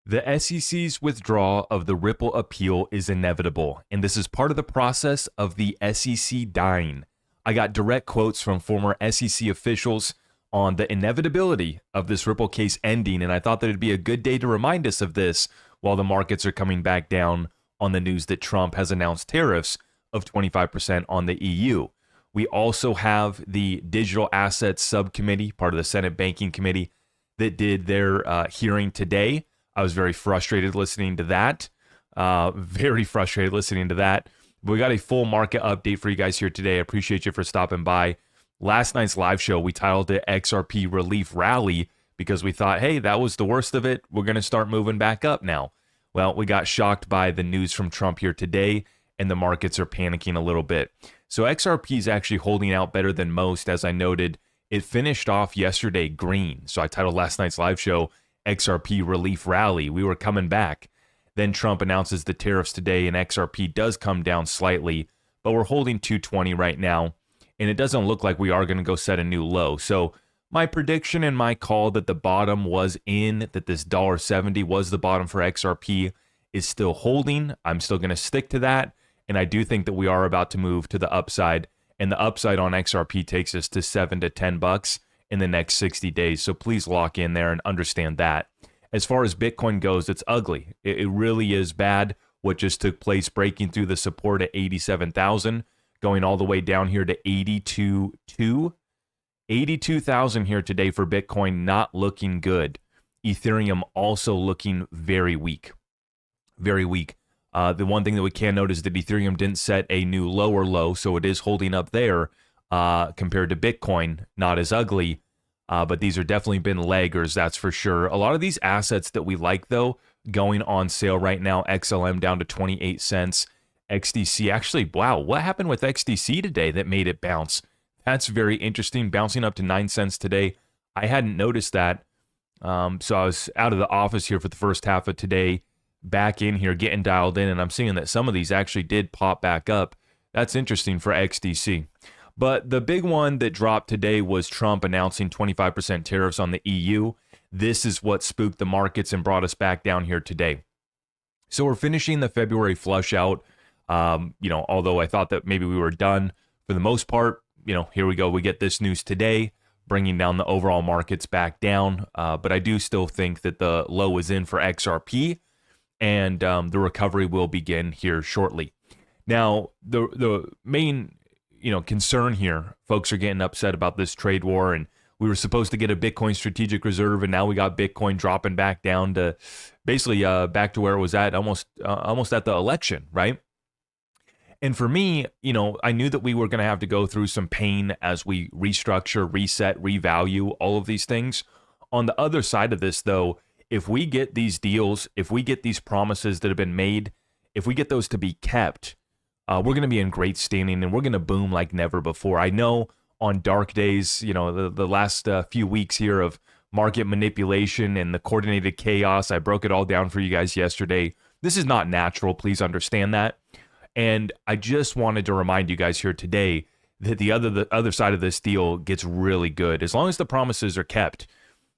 The SEC's withdrawal of the Ripple appeal is inevitable, and this is part of the process of the SEC dying. I got direct quotes from former SEC officials on the inevitability of this Ripple case ending, and I thought that it'd be a good day to remind us of this while the markets are coming back down on the news that Trump has announced tariffs of 25% on the EU. We also have the Digital Assets Subcommittee, part of the Senate Banking Committee, that did their hearing today. I was very frustrated listening to that. We got a full market update for you guys here today. I appreciate you for stopping by. Last night's live show, we titled it XRP Relief Rally because we thought, hey, that was the worst of it. We're going to start moving back up now. Well, we got shocked by the news from Trump here today, and the markets are panicking a little bit. So XRP is actually holding out better than most. As I noted, it finished off yesterday green. So I titled last night's live show XRP Relief Rally. We were coming back. Then Trump announces the tariffs today, and XRP does come down slightly, but we're holding 220 right now, and it doesn't look like we are going to go set a new low. So my prediction and my call that the bottom was in, that this $1.70 was the bottom for XRP, is still holding. I'm still going to stick to that, and I do think that we are about to move to the upside, and the upside on XRP takes us to $7 to $10 in the next 60 days. So please lock in there and understand that. As far as Bitcoin goes, it's ugly. It really is bad what just took place, breaking through the support at 87,000, going all the way down here to 82,000 here today for Bitcoin, not looking good. Ethereum also looking very weak. Very weak. The one thing that we can note is that Ethereum didn't set a new lower low, so it is holding up there compared to Bitcoin. Not as ugly, but these are definitely been laggers, that's for sure. A lot of these assets that we like, though, going on sale right now. XLM down to 28 cents. XDC, actually, wow, what happened with XDC today that made it bounce? That's very interesting, bouncing up to 9 cents today. I hadn't noticed that. So I was out of the office here for the first half of today, back in here, getting dialed in, and I'm seeing that some of these actually did pop back up. That's interesting for XDC. But the big one that dropped today was Trump announcing 25% tariffs on the EU. This is what spooked the markets and brought us back down here today. So we're finishing the February flush out. Although I thought that maybe we were done for the most part, here we go. We get this news today, bringing down the overall markets back down. But I do still think that the low is in for XRP, and the recovery will begin here shortly. Now, the main concern here, folks are getting upset about this trade war, and we were supposed to get a Bitcoin strategic reserve, and now we got Bitcoin dropping back down to basically back to where it was at almost at the election, right? And for me, I knew that we were going to have to go through some pain as we restructure, reset, revalue, all of these things. On the other side of this, though, if we get these deals, if we get these promises that have been made, if we get those to be kept, we're going to be in great standing, and we're going to boom like never before. I know on dark days, the last few weeks here of market manipulation and the coordinated chaos, I broke it all down for you guys yesterday. This is not natural. Please understand that. And I just wanted to remind you guys here today that the other side of this deal gets really good. As long as the promises are kept,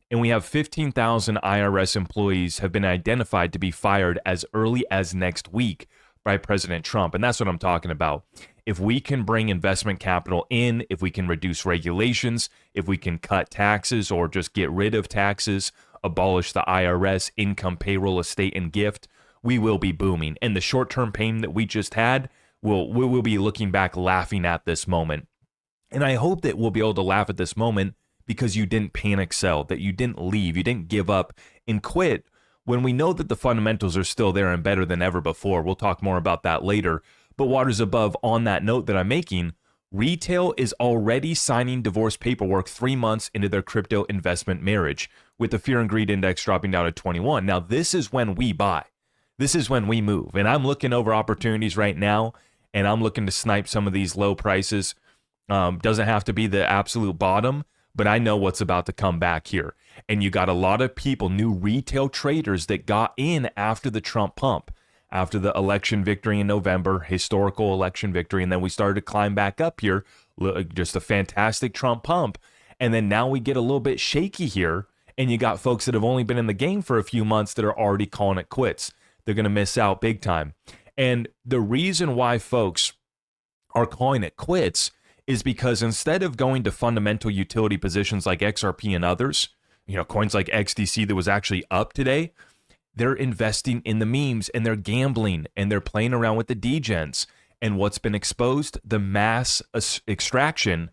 and we have 15,000 IRS employees have been identified to be fired as early as next week by President Trump. And that's what I'm talking about. If we can bring investment capital in, if we can reduce regulations, if we can cut taxes or just get rid of taxes, abolish the IRS, income, payroll, estate, and gift, we will be booming. And the short-term pain that we just had, we will be looking back laughing at this moment. And I hope that we'll be able to laugh at this moment because you didn't panic sell, that you didn't leave, you didn't give up and quit when we know that the fundamentals are still there and better than ever before. We'll talk more about that later. But waters above, on that note that I'm making, retail is already signing divorce paperwork 3 months into their crypto investment marriage, with the fear and greed index dropping down to 21. Now, this is when we buy. This is when we move. And I'm looking over opportunities right now, and I'm looking to snipe some of these low prices. Doesn't have to be the absolute bottom, but I know what's about to come back here. And you got a lot of people, new retail traders that got in after the Trump pump, after the election victory in November, historical election victory. And then we started to climb back up here, just a fantastic Trump pump. And then now we get a little bit shaky here. And you got folks that have only been in the game for a few months that are already calling it quits. They're going to miss out big time. And the reason why folks are calling it quits is because instead of going to fundamental utility positions like XRP and others, coins like XDC that was actually up today, they're investing in the memes and they're gambling and they're playing around with the degens. And what's been exposed? The mass extraction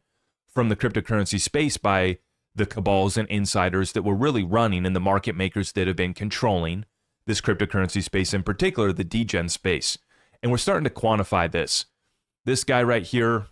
from the cryptocurrency space by the cabals and insiders that were really running and the market makers that have been controlling this cryptocurrency space, in particular, the degen space. And we're starting to quantify this. This guy right here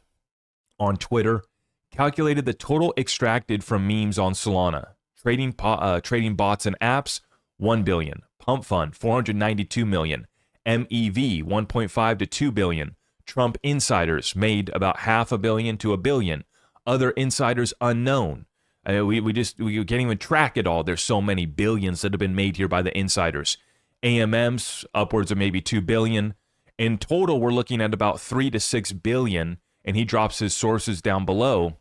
on Twitter calculated the total extracted from memes on Solana. Trading bots and apps, 1 billion. Pump fund, 492 million. MEV, 1.5 to 2 billion. Trump insiders made about $500 million to $1 billion. Other insiders unknown. We can't even track it all. There's so many billions that have been made here by the insiders. AMMs, upwards of maybe 2 billion. In total, we're looking at about 3 to 6 billion, and he drops his sources down below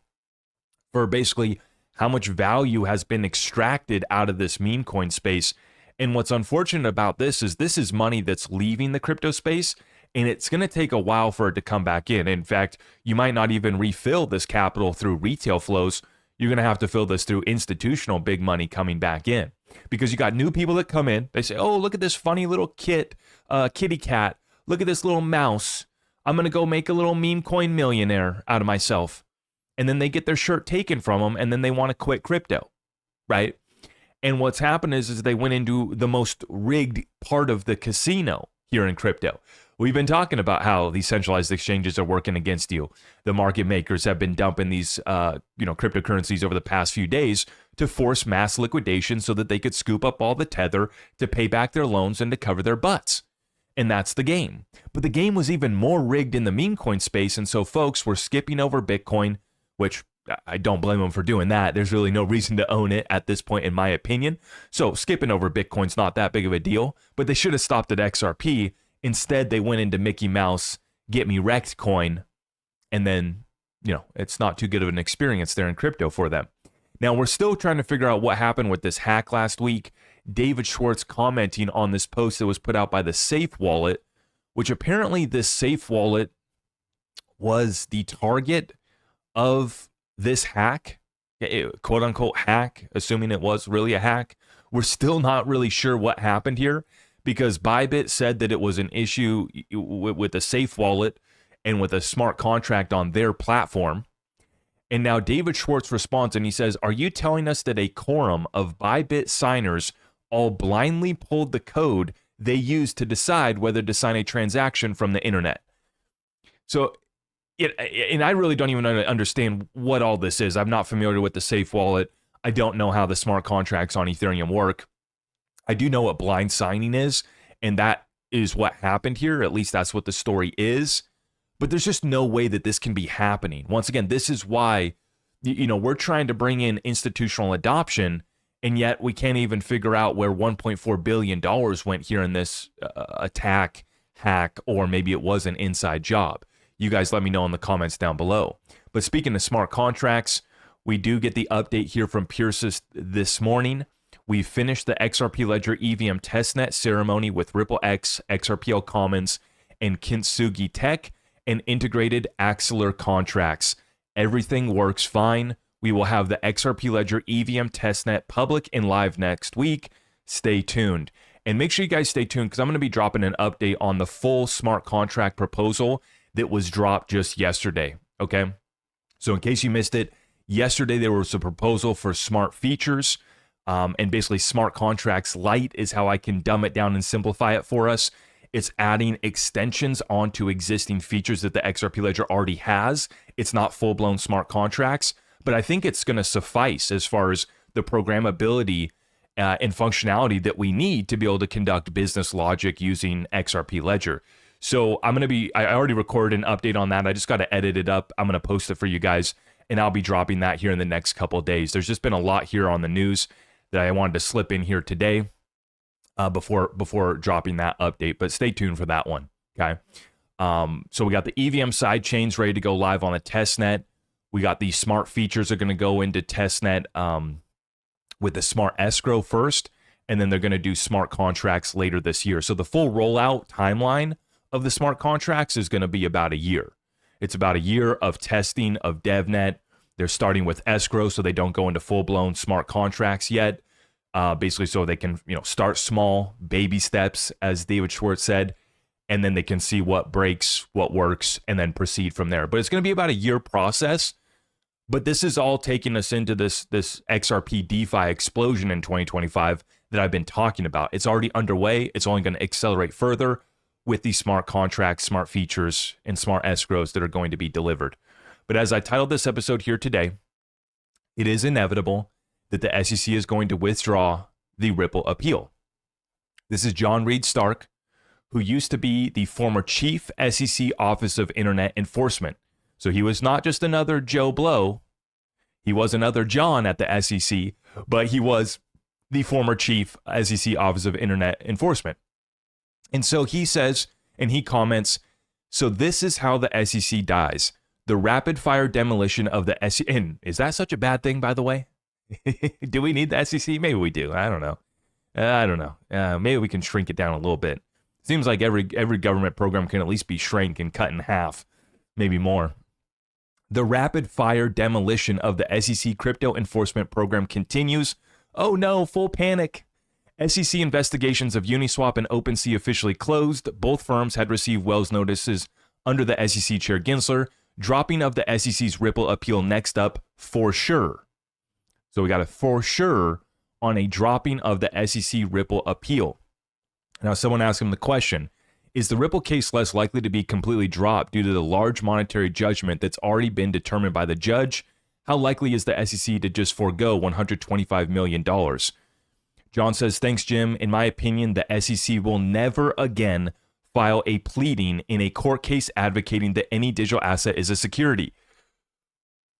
for basically how much value has been extracted out of this meme coin space. And what's unfortunate about this is money that's leaving the crypto space, and it's going to take a while for it to come back in. In fact, you might not even refill this capital through retail flows. You're going to have to fill this through institutional big money coming back in, because you got new people that come in. They say, oh, look at this funny little kitty cat. Look at this little mouse. I'm going to go make a little meme coin millionaire out of myself. And then they get their shirt taken from them, and then they want to quit crypto, right? And what's happened is they went into the most rigged part of the casino here in crypto. We've been talking about how these centralized exchanges are working against you. The market makers have been dumping these cryptocurrencies over the past few days to force mass liquidation so that they could scoop up all the tether to pay back their loans and to cover their butts. And that's the game. But the game was even more rigged in the meme coin space, and so folks were skipping over Bitcoin, which I don't blame them for doing that. There's really no reason to own it at this point, in my opinion. So skipping over Bitcoin's not that big of a deal, but they should have stopped at XRP. Instead, they went into Mickey Mouse, get me wrecked coin, and then, it's not too good of an experience there in crypto for them. Now, we're still trying to figure out what happened with this hack last week. David Schwartz commenting on this post that was put out by the Safe Wallet, which apparently this Safe Wallet was the target of this hack, quote unquote hack, assuming it was really a hack. We're still not really sure what happened here, because Bybit said that it was an issue with the Safe Wallet and with a smart contract on their platform. And now David Schwartz responds and he says, are you telling us that a quorum of Bybit signers all blindly pulled the code they used to decide whether to sign a transaction from the internet? So, and I really don't even understand what all this is. I'm not familiar with the Safe Wallet. I don't know how the smart contracts on Ethereum work. I do know what blind signing is, and that is what happened here. At least that's what the story is. But there's just no way that this can be happening. Once again, this is why, we're trying to bring in institutional adoption, and yet we can't even figure out where $1.4 billion went here in this attack, hack, or maybe it was an inside job. You guys let me know in the comments down below. But speaking of smart contracts, we do get the update here from Pierce this morning. We finished the XRP Ledger EVM testnet ceremony with RippleX, XRPL Commons, and Kintsugi Tech, and integrated Axelar contracts. Everything works fine. We will have the XRP Ledger EVM testnet public and live next week. Stay tuned. And make sure you guys stay tuned, because I'm going to be dropping an update on the full smart contract proposal that was dropped just yesterday, okay? So in case you missed it, yesterday there was a proposal for smart features, and basically smart contracts light is how I can dumb it down and simplify it for us. It's adding extensions onto existing features that the XRP Ledger already has. It's not full-blown smart contracts, but I think it's going to suffice as far as the programmability and functionality that we need to be able to conduct business logic using XRP Ledger. So I already recorded an update on that. I just got to edit it up. I'm going to post it for you guys, and I'll be dropping that here in the next couple of days. There's just been a lot here on the news that I wanted to slip in here today before dropping that update, but stay tuned for that one, okay? So we got the EVM side chains ready to go live on the testnet. We got these smart features that are going to go into testnet with the smart escrow first, and then they're going to do smart contracts later this year. So the full rollout timeline of the smart contracts is going to be about a year. It's about a year of testing of DevNet. They're starting with escrow, so they don't go into full-blown smart contracts yet. Basically, so they can start small, baby steps, as David Schwartz said, and then they can see what breaks, what works, and then proceed from there. But it's going to be about a year process. But this is all taking us into this XRP DeFi explosion in 2025 that I've been talking about. It's already underway. It's only going to accelerate further with these smart contracts, smart features, and smart escrows that are going to be delivered. But as I titled this episode here today, it is inevitable that the SEC is going to withdraw the Ripple appeal. This is John Reed Stark, who used to be the former chief SEC Office of Internet Enforcement. So he was not just another Joe Blow. He was another John at the SEC, but he was the former chief SEC Office of Internet Enforcement. And so he says, and he comments, so this is how the SEC dies. The rapid fire demolition of the SEC. And is that such a bad thing, by the way? Do we need the SEC? Maybe we do. I don't know. Maybe we can shrink it down a little bit. Seems like every government program can at least be shrank and cut in half, maybe more. The rapid fire demolition of the SEC crypto enforcement program continues. Oh no, full panic. SEC investigations of Uniswap and OpenSea officially closed. Both firms had received Wells notices under the SEC Chair Gensler. Dropping of the SEC's Ripple appeal next up for sure. So we got a for sure on a dropping of the SEC Ripple appeal. Now someone asked him the question, is the Ripple case less likely to be completely dropped due to the large monetary judgment that's already been determined by the judge? How likely is the SEC to just forego $125 million? John says, thanks, Jim. In my opinion, the SEC will never again file a pleading in a court case advocating that any digital asset is a security.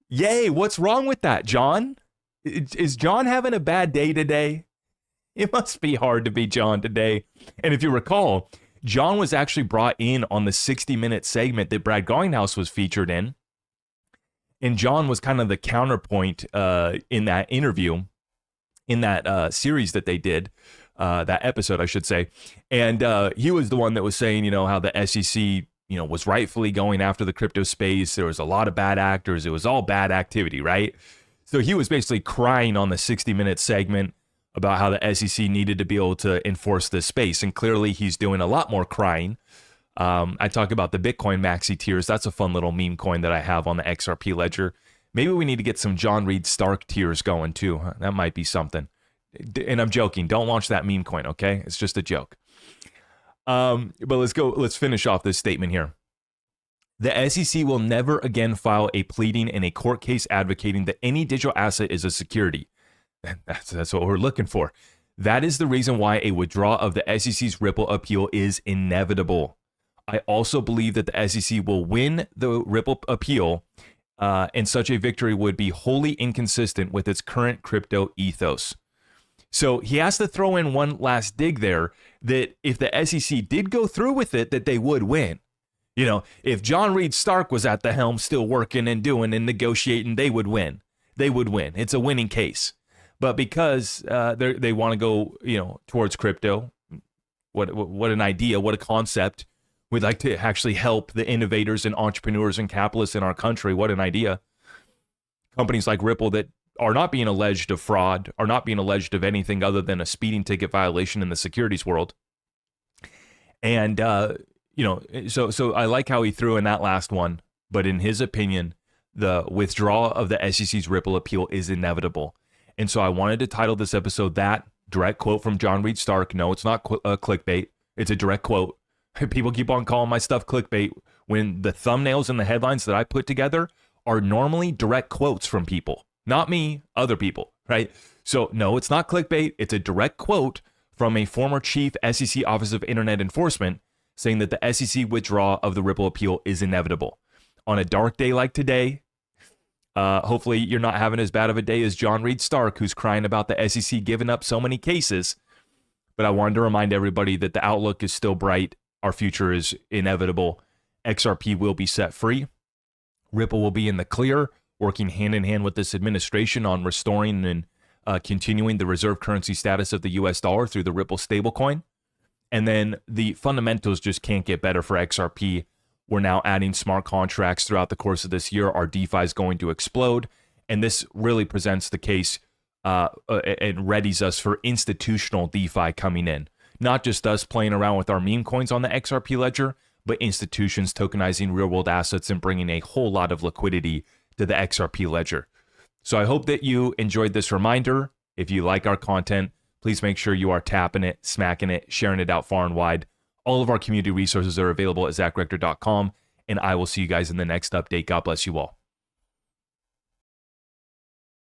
Yay, what's wrong with that, John? Is John having a bad day today? It must be hard to be John today. And if you recall, John was actually brought in on the 60-minute segment that Brad Garlinghouse was featured in. And John was kind of the counterpoint in that interview, in that series that they did, that episode, I should say. And he was the one that was saying, how the SEC, was rightfully going after the crypto space. There was a lot of bad actors. It was all bad activity, right? So he was basically crying on the 60-minute segment about how the SEC needed to be able to enforce this space. And clearly he's doing a lot more crying. I talk about the Bitcoin maxi tiers. That's a fun little meme coin that I have on the XRP ledger. Maybe we need to get some John Reed Stark tiers going too. Huh? That might be something. And I'm joking. Don't launch that meme coin, okay? It's just a joke. But let's finish off this statement here. The SEC will never again file a pleading in a court case advocating that any digital asset is a security. That's what we're looking for. That is the reason why a withdrawal of the SEC's Ripple appeal is inevitable. I also believe that the SEC will win the Ripple appeal, and such a victory would be wholly inconsistent with its current crypto ethos. So he has to throw in one last dig there that if the SEC did go through with it, that they would win. If John Reed Stark was at the helm still working and doing and negotiating, they would win. They would win. It's a winning case. But because they want to go, towards crypto, what an idea, what a concept. We'd like to actually help the innovators and entrepreneurs and capitalists in our country. What an idea. Companies like Ripple that are not being alleged of fraud, are not being alleged of anything other than a speeding ticket violation in the securities world. And, so I like how he threw in that last one. But in his opinion, the withdrawal of the SEC's Ripple appeal is inevitable. And so I wanted to title this episode that, direct quote from John Reed Stark. No, it's not clickbait. It's a direct quote. People keep on calling my stuff clickbait when the thumbnails and the headlines that I put together are normally direct quotes from people. Not me, other people, right? So no, it's not clickbait. It's a direct quote from a former chief SEC Office of Internet Enforcement saying that the SEC withdrawal of the Ripple appeal is inevitable. On a dark day like today, hopefully you're not having as bad of a day as John Reed Stark, who's crying about the SEC giving up so many cases. But I wanted to remind everybody that the outlook is still bright. Our future is inevitable. XRP will be set free. Ripple will be in the clear, working hand in hand with this administration on restoring and continuing the reserve currency status of the US dollar through the Ripple stablecoin. And then the fundamentals just can't get better for XRP. We're now adding smart contracts throughout the course of this year. Our DeFi is going to explode. And this really presents the case and readies us for institutional DeFi coming in. Not just us playing around with our meme coins on the XRP ledger, but institutions tokenizing real world assets and bringing a whole lot of liquidity to the XRP ledger. So I hope that you enjoyed this reminder. If you like our content, please make sure you are tapping it, smacking it, sharing it out far and wide. All of our community resources are available at zachrector.com, and I will see you guys in the next update. God bless you all.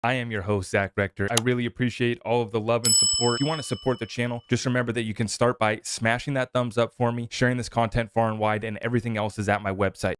I am your host, Zach Rector. I really appreciate all of the love and support. If you want to support the channel, just remember that you can start by smashing that thumbs up for me, sharing this content far and wide, and everything else is at my website.